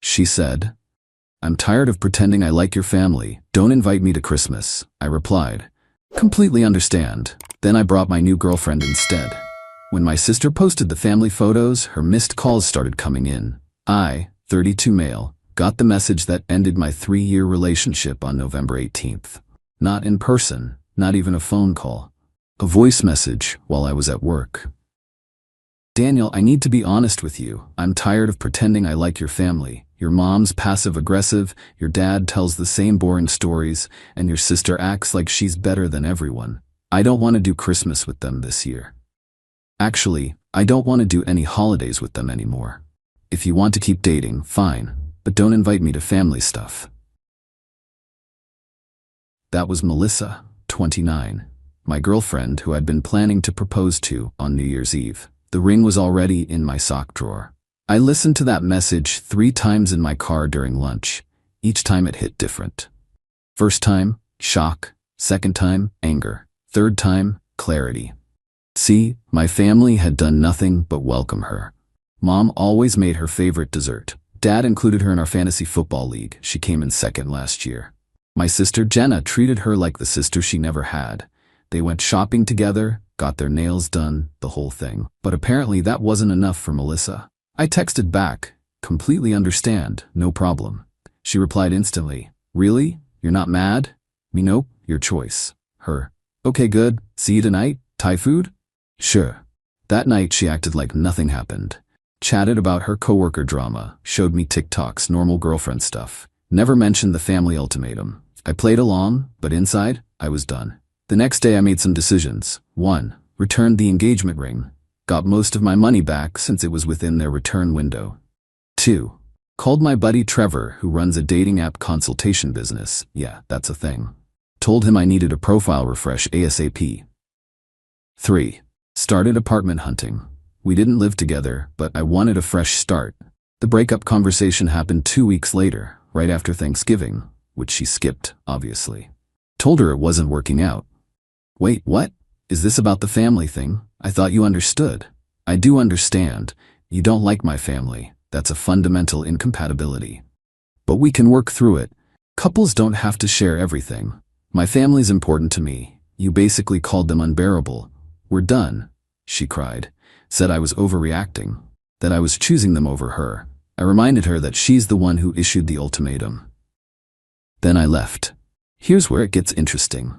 she said. "I'm tired of pretending I like your family. Don't invite me to Christmas," I replied. "Completely understand." Then I brought my new girlfriend instead. When my sister posted the family photos, her missed calls started coming in. I, 32 male, got the message that ended my 3-year relationship on November 18th. Not in person, not even a phone call. A voice message while I was at work. "Daniel, I need to be honest with you. I'm tired of pretending I like your family. Your mom's passive-aggressive, your dad tells the same boring stories, and your sister acts like she's better than everyone. I don't want to do Christmas with them this year. Actually, I don't want to do any holidays with them anymore. If you want to keep dating, fine, but don't invite me to family stuff." That was Melissa, 29, my girlfriend who I'd been planning to propose to on New Year's Eve. The ring was already in my sock drawer. I listened to that message 3 times in my car during lunch. Each time it hit different. First time, shock. Second time, anger. Third time, clarity. See, my family had done nothing but welcome her. Mom always made her favorite dessert. Dad included her in our fantasy football league. She came in second last year. My sister Jenna treated her like the sister she never had. They went shopping together, got their nails done, the whole thing. But apparently that wasn't enough for Melissa. I texted back, "Completely understand, no problem." She replied instantly, "Really? You're not mad?" Me, "Nope, your choice." Her, "Okay, good. See you tonight? Thai food?" Sure. That night she acted like nothing happened. Chatted about her coworker drama, showed me TikTok's normal girlfriend stuff. Never mentioned the family ultimatum. I played along, but inside, I was done. The next day I made some decisions. 1. Returned the engagement ring. Got most of my money back since it was within their return window. 2. Called my buddy Trevor, who runs a dating app consultation business. Yeah, that's a thing. Told him I needed a profile refresh ASAP. 3. Started apartment hunting. We didn't live together, but I wanted a fresh start. The breakup conversation happened 2 weeks later, right after Thanksgiving, which she skipped, obviously. Told her it wasn't working out. "Wait, what? Is this about the family thing? I thought you understood." "I do understand. You don't like my family. That's a fundamental incompatibility. But we can work through it. Couples don't have to share everything. My family's important to me. You basically called them unbearable. We're done," she cried. Said I was overreacting. That I was choosing them over her. I reminded her that she's the one who issued the ultimatum. Then I left. Here's where it gets interesting.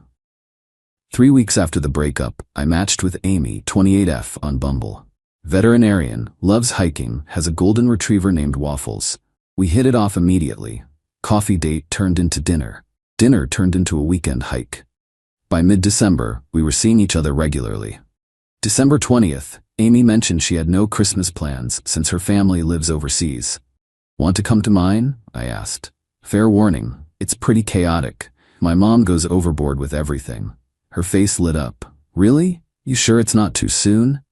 3 weeks after the breakup, I matched with Amy, 28F, on Bumble. Veterinarian, loves hiking, has a golden retriever named Waffles. We hit it off immediately. Coffee date turned into dinner. Dinner turned into a weekend hike. By mid-December, we were seeing each other regularly. December 20th, Amy mentioned she had no Christmas plans since her family lives overseas. "Want to come to mine?" I asked. Fair warning, it's pretty chaotic. My mom goes overboard with everything. Her face lit up. "Really? You sure it's not too soon?"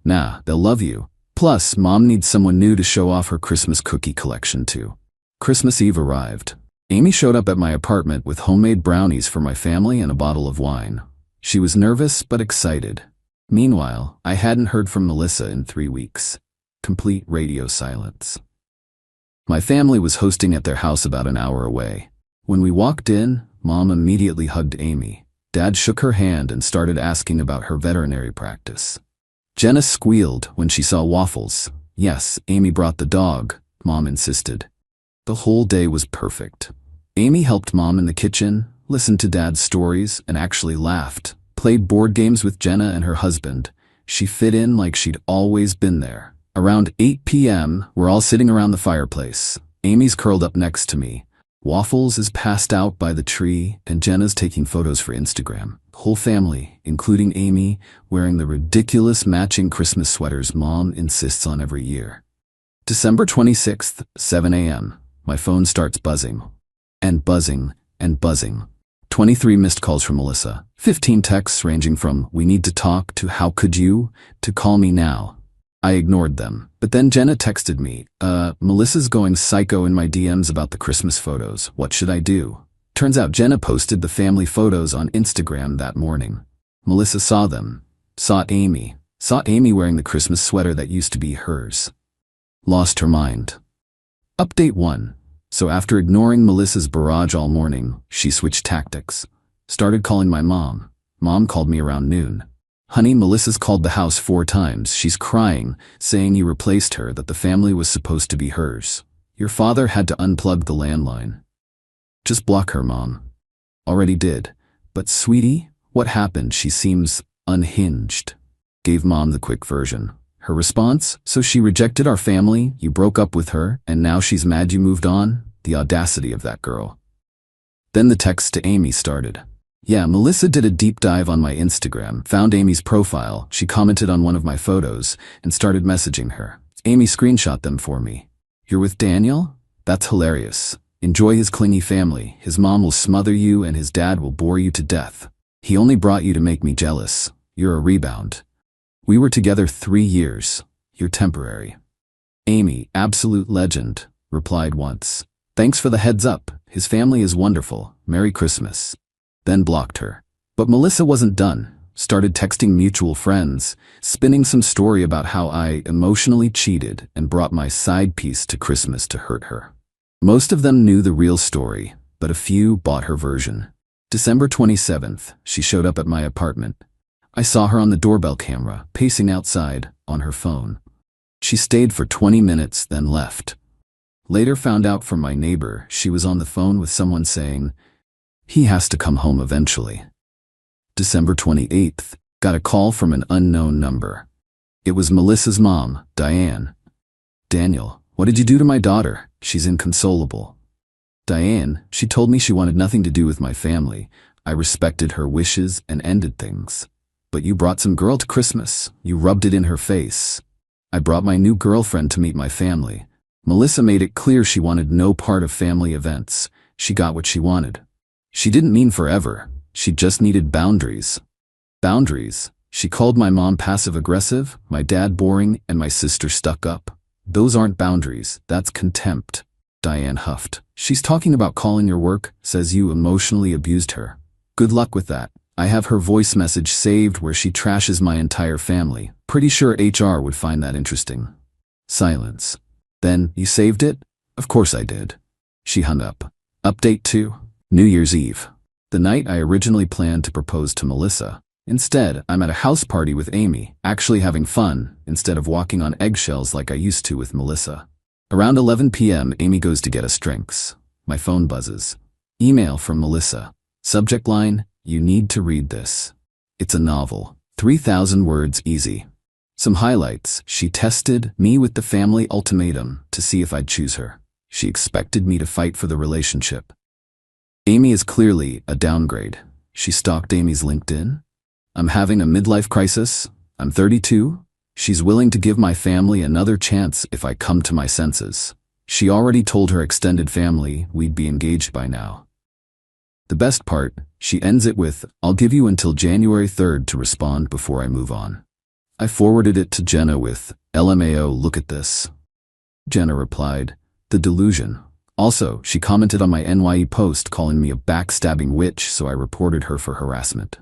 "Nah, they'll love you. Plus, Mom needs someone new to show off her Christmas cookie collection too." Christmas Eve arrived. Amy showed up at my apartment with homemade brownies for my family and a bottle of wine. She was nervous but excited. Meanwhile, I hadn't heard from Melissa in 3 weeks. Complete radio silence. My family was hosting at their house about an hour away. When we walked in, Mom immediately hugged Amy. Dad shook her hand and started asking about her veterinary practice. Jenna squealed when she saw Waffles. Yes, Amy brought the dog, Mom insisted. The whole day was perfect. Amy helped Mom in the kitchen, listened to Dad's stories, and actually laughed. Played board games with Jenna and her husband. She fit in like she'd always been there. Around 8 p.m., we're all sitting around the fireplace. Amy's curled up next to me. Waffles is passed out by the tree, and Jenna's taking photos for Instagram. Whole family, including Amy, wearing the ridiculous matching Christmas sweaters Mom insists on every year. December 26th, 7 a.m. My phone starts buzzing. And buzzing, and buzzing. 23 missed calls from Melissa. 15 texts ranging from "we need to talk" to "how could you" to "call me now." I ignored them. But then Jenna texted me, Melissa's going psycho in my DMs about the Christmas photos. What should I do?" Turns out Jenna posted the family photos on Instagram that morning. Melissa saw them. Saw Amy wearing the Christmas sweater that used to be hers. Lost her mind. Update 1. So after ignoring Melissa's barrage all morning, she switched tactics. Started calling my mom. Mom called me around noon. Honey, Melissa's called the house 4 times. She's crying, saying you replaced her, that the family was supposed to be hers. Your father had to unplug the landline. Just block her, Mom. Already did. But sweetie, what happened? She seems unhinged. Gave Mom the quick version. Her response, so she rejected our family, you broke up with her, and now she's mad you moved on? The audacity of that girl. Then the text to Amy started. Yeah, Melissa did a deep dive on my Instagram, found Amy's profile, she commented on one of my photos, and started messaging her. Amy screenshot them for me. You're with Daniel? That's hilarious. Enjoy his clingy family. His mom will smother you and his dad will bore you to death. He only brought you to make me jealous. You're a rebound. We were together 3 years. You're temporary. Amy, absolute legend, replied once. Thanks for the heads up. His family is wonderful. Merry Christmas. Then blocked her. But Melissa wasn't done. Started texting mutual friends, spinning some story about how I emotionally cheated and brought my side piece to Christmas to hurt her. Most of them knew the real story, but a few bought her version. December 27th, she showed up at my apartment. I saw her on the doorbell camera, pacing outside, on her phone. She stayed for 20 minutes, then left. Later found out from my neighbor she was on the phone with someone saying, he has to come home eventually. December 28th, got a call from an unknown number. It was Melissa's mom, Diane. Daniel, what did you do to my daughter? She's inconsolable. Diane, she told me she wanted nothing to do with my family. I respected her wishes and ended things. But you brought some girl to Christmas. You rubbed it in her face. I brought my new girlfriend to meet my family. Melissa made it clear she wanted no part of family events. She got what she wanted. She didn't mean forever. She just needed boundaries. Boundaries? She called my mom passive-aggressive, my dad boring, and my sister stuck up. Those aren't boundaries. That's contempt. Diane huffed. She's talking about calling your work, says you emotionally abused her. Good luck with that. I have her voice message saved where she trashes my entire family. Pretty sure HR would find that interesting. Silence. Then, you saved it? Of course I did. She hung up. Update 2. New Year's Eve. The night I originally planned to propose to Melissa. Instead, I'm at a house party with Amy, actually having fun, instead of walking on eggshells like I used to with Melissa. Around 11 p.m., Amy goes to get us drinks. My phone buzzes. Email from Melissa. Subject line, you need to read this. It's a novel. 3,000 words easy. Some highlights. She tested me with the family ultimatum to see if I'd choose her. She expected me to fight for the relationship. Amy is clearly a downgrade. She stalked Amy's LinkedIn. I'm having a midlife crisis. I'm 32. She's willing to give my family another chance if I come to my senses. She already told her extended family we'd be engaged by now. The best part, she ends it with, I'll give you until January 3rd to respond before I move on. I forwarded it to Jenna with, LMAO, look at this. Jenna replied, the delusion. Also, she commented on my NYE post calling me a backstabbing witch, so I reported her for harassment.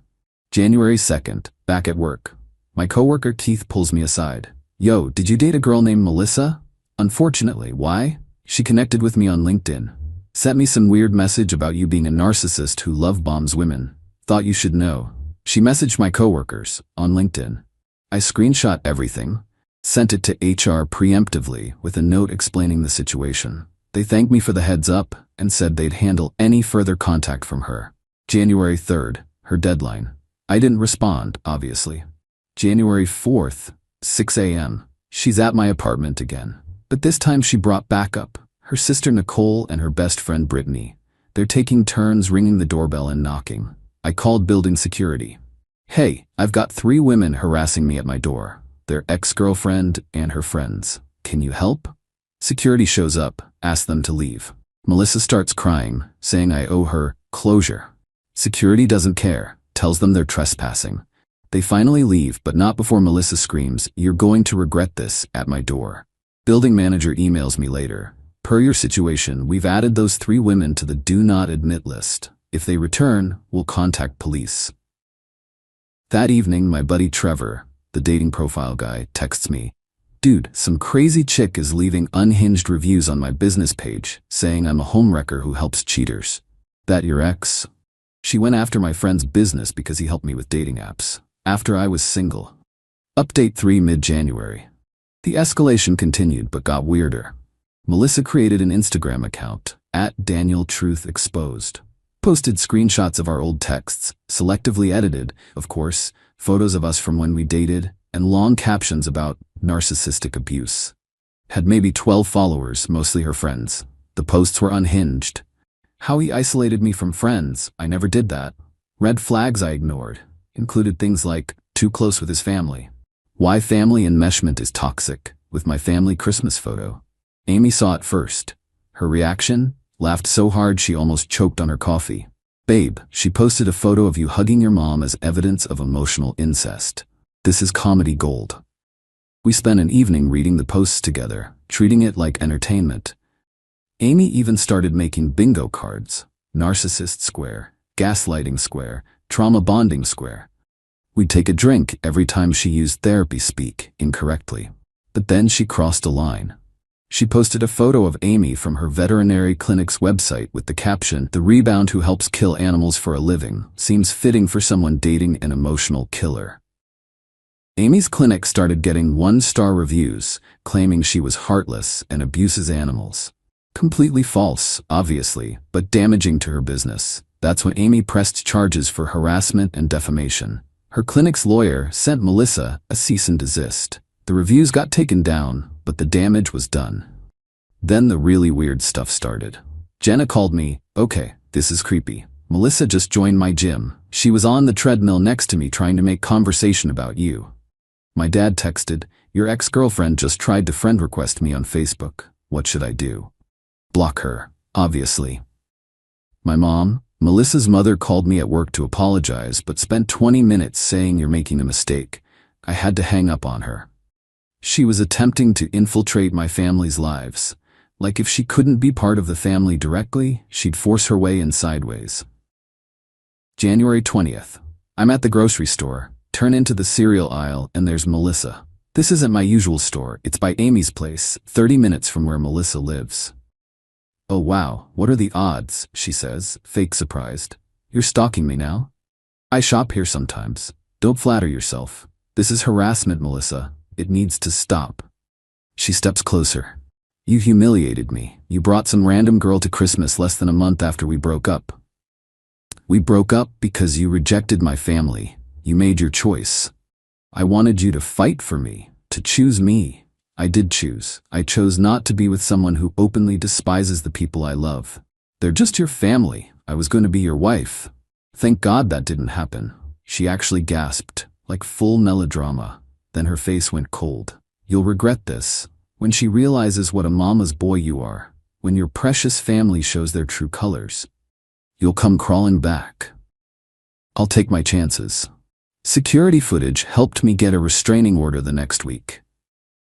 January 2nd, back at work. My coworker Keith pulls me aside. Yo, did you date a girl named Melissa? Unfortunately, why? She connected with me on LinkedIn. Sent me some weird message about you being a narcissist who love bombs women. Thought you should know. She messaged my coworkers on LinkedIn. I screenshot everything, sent it to HR preemptively with a note explaining the situation. They thanked me for the heads up and said they'd handle any further contact from her. January 3rd, her deadline. I didn't respond, obviously. January 4th, 6 a.m. She's at my apartment again. But this time she brought backup. Her sister Nicole and her best friend Brittany. They're taking turns ringing the doorbell and knocking. I called building security. Hey, I've got 3 women harassing me at my door. Their ex-girlfriend and her friends. Can you help? Security shows up, asks them to leave. Melissa starts crying, saying I owe her closure. Security doesn't care, tells them they're trespassing. They finally leave, but not before Melissa screams, you're going to regret this, at my door. Building manager emails me later. Per your situation, we've added those 3 women to the do not admit list. If they return, we'll contact police. That evening, my buddy Trevor, the dating profile guy, texts me. Dude, some crazy chick is leaving unhinged reviews on my business page, saying I'm a homewrecker who helps cheaters. That your ex? She went after my friend's business because he helped me with dating apps. After I was single. Update 3 mid-January. The escalation continued but got weirder. Melissa created an Instagram account, @DanielTruthExposed. Posted screenshots of our old texts, selectively edited, of course, photos of us from when we dated, and long captions about narcissistic abuse. Had maybe 12 followers, mostly her friends. The posts were unhinged. How he isolated me from friends, I never did that. Red flags I ignored. Included things like, too close with his family. Why family enmeshment is toxic, with my family Christmas photo. Amy saw it first. Her reaction? Laughed so hard she almost choked on her coffee. Babe, she posted a photo of you hugging your mom as evidence of emotional incest. This is comedy gold. We spent an evening reading the posts together, treating it like entertainment. Amy even started making bingo cards. Narcissist square, gaslighting square, trauma bonding square. We'd take a drink every time she used therapy speak incorrectly. But then she crossed a line. She posted a photo of Amy from her veterinary clinic's website with the caption, "The rebound who helps kill animals for a living, seems fitting for someone dating an emotional killer." Amy's clinic started getting 1-star reviews, claiming she was heartless and abuses animals. Completely false, obviously, but damaging to her business. That's when Amy pressed charges for harassment and defamation. Her clinic's lawyer sent Melissa a cease and desist. The reviews got taken down, but the damage was done. Then the really weird stuff started. Jenna called me, "Okay, this is creepy. Melissa just joined my gym. She was on the treadmill next to me trying to make conversation about you." My dad texted, "Your ex-girlfriend just tried to friend request me on Facebook. What should I do?" Block her, obviously. My mom, Melissa's mother, called me at work to apologize but spent 20 minutes saying you're making a mistake. I had to hang up on her. She was attempting to infiltrate my family's lives. Like if she couldn't be part of the family directly, she'd force her way in sideways. January 20th. I'm at the grocery store, turn into the cereal aisle, and there's Melissa. This isn't my usual store, it's by Amy's place, 30 minutes from where Melissa lives. "Oh wow, what are the odds?" she says, fake surprised. "You're stalking me now?" "I shop here sometimes. Don't flatter yourself. This is harassment, Melissa. It needs to stop." She steps closer. "You humiliated me. You brought some random girl to Christmas less than a month after we broke up. We broke up because you rejected my family. You made your choice. I wanted you to fight for me, to choose me. I did choose. I chose not to be with someone who openly despises the people I love. They're just your family. I was going to be your wife. Thank God that didn't happen." She actually gasped, like full melodrama. Then her face went cold. "You'll regret this. When she realizes what a mama's boy you are, when your precious family shows their true colors, you'll come crawling back." I'll take my chances. Security footage helped me get a restraining order the next week.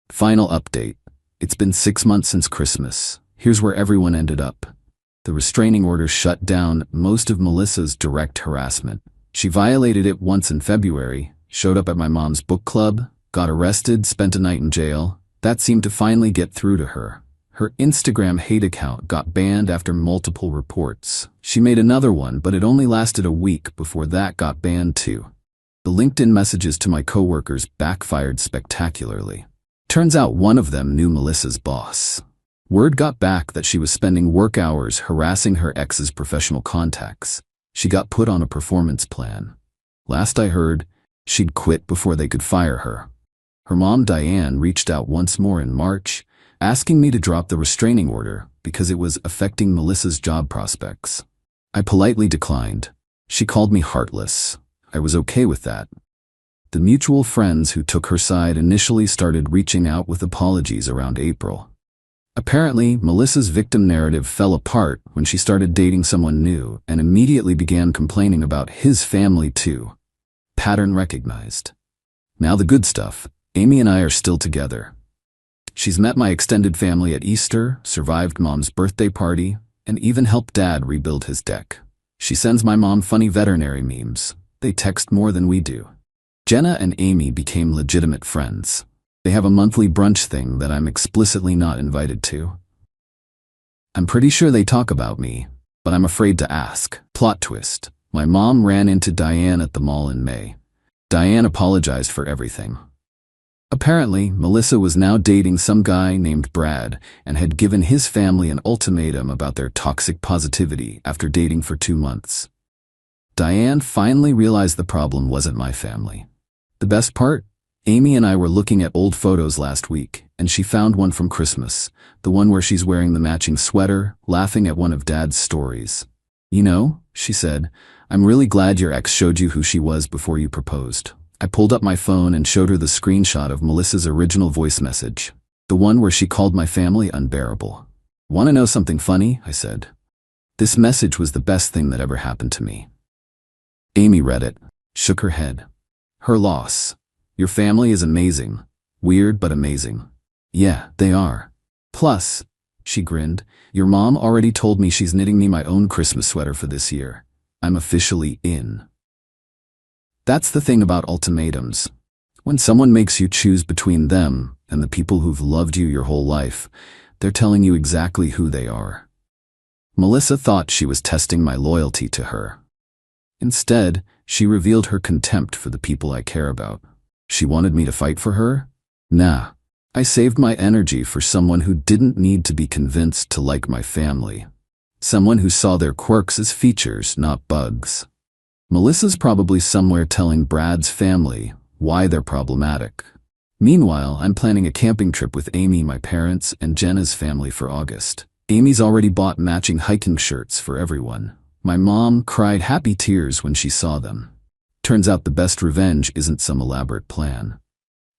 Final update. It's been 6 months since Christmas. Here's where everyone ended up. The restraining order shut down most of Melissa's direct harassment. She violated it once in February, showed up at my mom's book club, got arrested, spent a night in jail. That seemed to finally get through to her. Her Instagram hate account got banned after multiple reports. She made another one, but it only lasted a week before that got banned too. The LinkedIn messages to my coworkers backfired spectacularly. Turns out one of them knew Melissa's boss. Word got back that she was spending work hours harassing her ex's professional contacts. She got put on a performance plan. Last I heard, she'd quit before they could fire her. Her mom, Diane, reached out once more in March, asking me to drop the restraining order because it was affecting Melissa's job prospects. I politely declined. She called me heartless. I was okay with that. The mutual friends who took her side initially started reaching out with apologies around April. Apparently, Melissa's victim narrative fell apart when she started dating someone new and immediately began complaining about his family too. Pattern recognized. Now the good stuff. Amy and I are still together. She's met my extended family at Easter, survived Mom's birthday party, and even helped Dad rebuild his deck. She sends my mom funny veterinary memes. They text more than we do. Jenna and Amy became legitimate friends. They have a monthly brunch thing that I'm explicitly not invited to. I'm pretty sure they talk about me, but I'm afraid to ask. Plot twist. My mom ran into Diane at the mall in May. Diane apologized for everything. Apparently, Melissa was now dating some guy named Brad and had given his family an ultimatum about their toxic positivity after dating for 2 months. Diane finally realized the problem wasn't my family. The best part? Amy and I were looking at old photos last week, and she found one from Christmas, the one where she's wearing the matching sweater, laughing at one of Dad's stories. You know, she said, I'm really glad your ex showed you who she was before you proposed. I pulled up my phone and showed her the screenshot of Melissa's original voice message, the one where she called my family unbearable. Want to know something funny? I said. This message was the best thing that ever happened to me. Amy read it, shook her head. Her loss. Your family is amazing. Weird but amazing. Yeah, they are. Plus, she grinned, your mom already told me she's knitting me my own Christmas sweater for this year. I'm officially in. That's the thing about ultimatums. When someone makes you choose between them and the people who've loved you your whole life, they're telling you exactly who they are. Melissa thought she was testing my loyalty to her. Instead, she revealed her contempt for the people I care about. She wanted me to fight for her? Nah. I saved my energy for someone who didn't need to be convinced to like my family. Someone who saw their quirks as features, not bugs. Melissa's probably somewhere telling Brad's family why they're problematic. Meanwhile, I'm planning a camping trip with Amy, my parents, and Jenna's family for August. Amy's already bought matching hiking shirts for everyone. My mom cried happy tears when she saw them. Turns out the best revenge isn't some elaborate plan.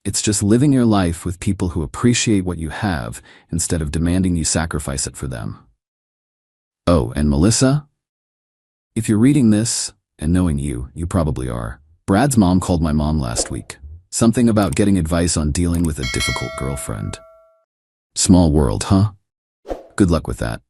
It's just living your life with people who appreciate what you have instead of demanding you sacrifice it for them. Oh, and Melissa? If you're reading this, and knowing you probably are, Brad's mom called my mom last week. Something about getting advice on dealing with a difficult girlfriend. Small world, huh? Good luck with that.